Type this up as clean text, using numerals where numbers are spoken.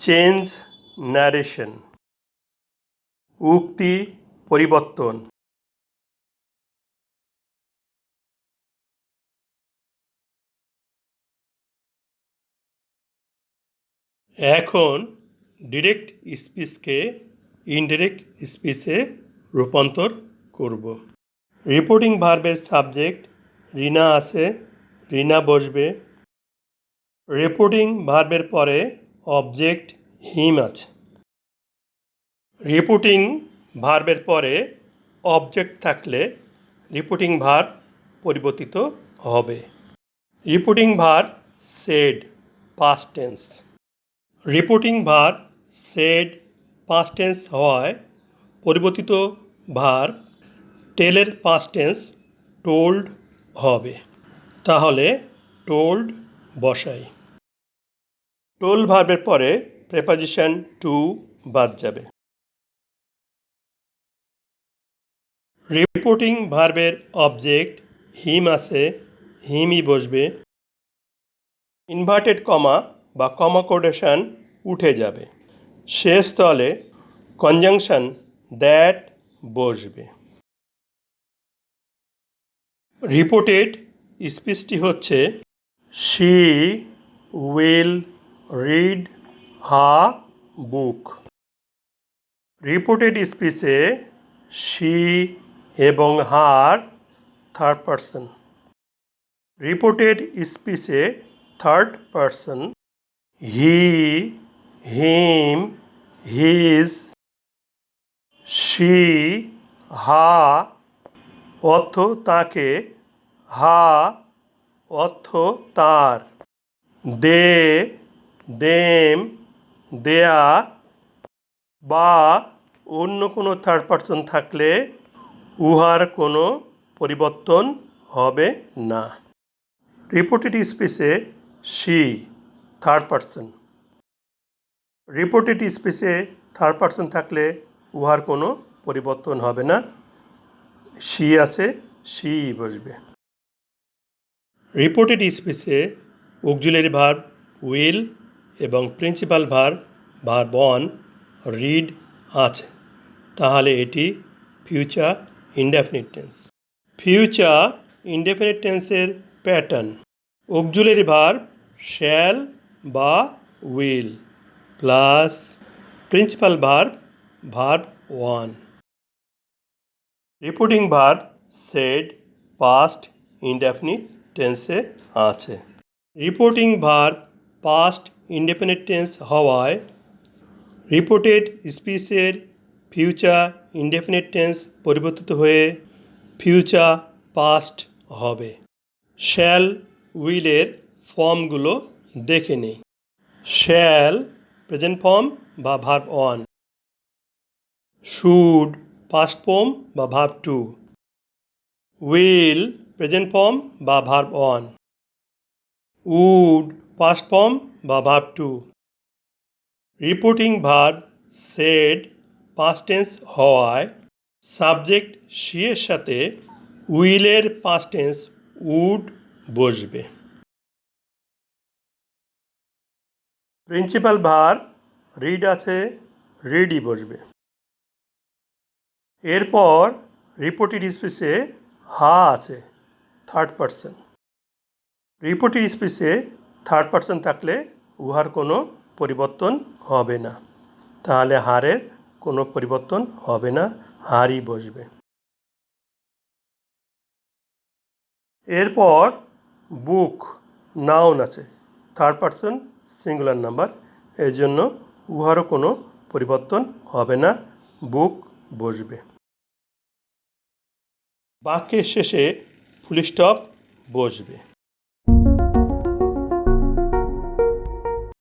Change narration, উক্তি পরিবর্তন। এখন ডিরেক্ট স্পিচকে ইনডিরেক্ট স্পিচে রূপান্তর করব। রিপোর্টিং ভার্বের সাবজেক্ট রিনা আছে, রিনা বসবে। রিপোর্টিং ভার্বের পরে অবজেক্ট হিম আছে। রিপোর্টিং ভার্বের পরে অবজেক্ট থাকলে রিপোর্টিং ভার্ব পরিবর্তিত হবে। Reporting verb said past tense. Reporting verb said past tense হওয়ায় পরিবর্তিত ভার্ব টেলের পাস্ট টেন্স টোল্ড হবে। তাহলে টোল্ড বসাই। টোল ভার্বের পরে প্রেপোজিশন টু বাদ যাবে। রিপোর্টিং ভার্বের অবজেক্ট হিম আছে, হিমই বসবে। ইনভার্টেড কমা বা কমা কোটেশন উঠে যাবে। শেষ স্থলে কনজাংশন দ্যাট বসবে। রিপোর্টেড স্পিচটি হচ্ছে she will read a book. Reported স্পিচে শি এবং হার থার্ড পারসন। রিপোর্টেড স্পিচে third person he, him, his, she, her অর্থ তাকে, হা অর্থ তার, দে, দেম, দেয়া বা অন্য কোনো থার্ড পারসন থাকলে উহার কোনো পরিবর্তন হবে না। রিপোর্টেড স্পিচে শি থার্ড পারসন। রিপোর্টেড স্পিচে থার্ড পারসন থাকলে উহার কোনো পরিবর্তন হবে না। শি আছে, শি বসবে। রিপোর্টেড স্পিচে অক্সিলারি ভার্ব উইল এবং principal verb verb one read আছে। তাহলে এটি future indefinite tense. Future indefinite টেন্সের প্যাটার্ন অক্সিলারি ভার্ব শ্যাল বা will plus principal verb verb one. Reporting verb said past indefinite টেন্সে আছে। Reporting verb past indefinite tense হওয়ায় reported স্পিচের future indefinite tense পরিবর্তিত হয়ে ফিউচার পাস্ট হবে। Shall উইলের ফর্মগুলো দেখে নেই। শ্যাল প্রেজেন্ট ফর্ম বা verb one, should past form বা verb two, will present form বা verb one, would past form বা verb two. Reporting verb said past tense হওয়ায় সাবজেক্ট সি এর সাথে উইলের পাস্ট টেন্স উড বসবে। প্রিন্সিপাল ভার্ব রিড আছে, রিডই বসবে। এরপর রিপোর্টেড স্পিচে হা আছে থার্ড পারসন। রিপোর্টেড স্পিচে থার্ড পারসন থাকলে উহার কোনো পরিবর্তন হবে না। তাহলে হারের কোনো পরিবর্তন হবে না, হারই বসবে। এরপর বুক নাউন আছে থার্ড পারসন সিঙ্গুলার নাম্বার, এই জন্য উহারও কোনো পরিবর্তন হবে না, বুক বসবে। বাক্যের শেষে ফুল স্টপ বসবে।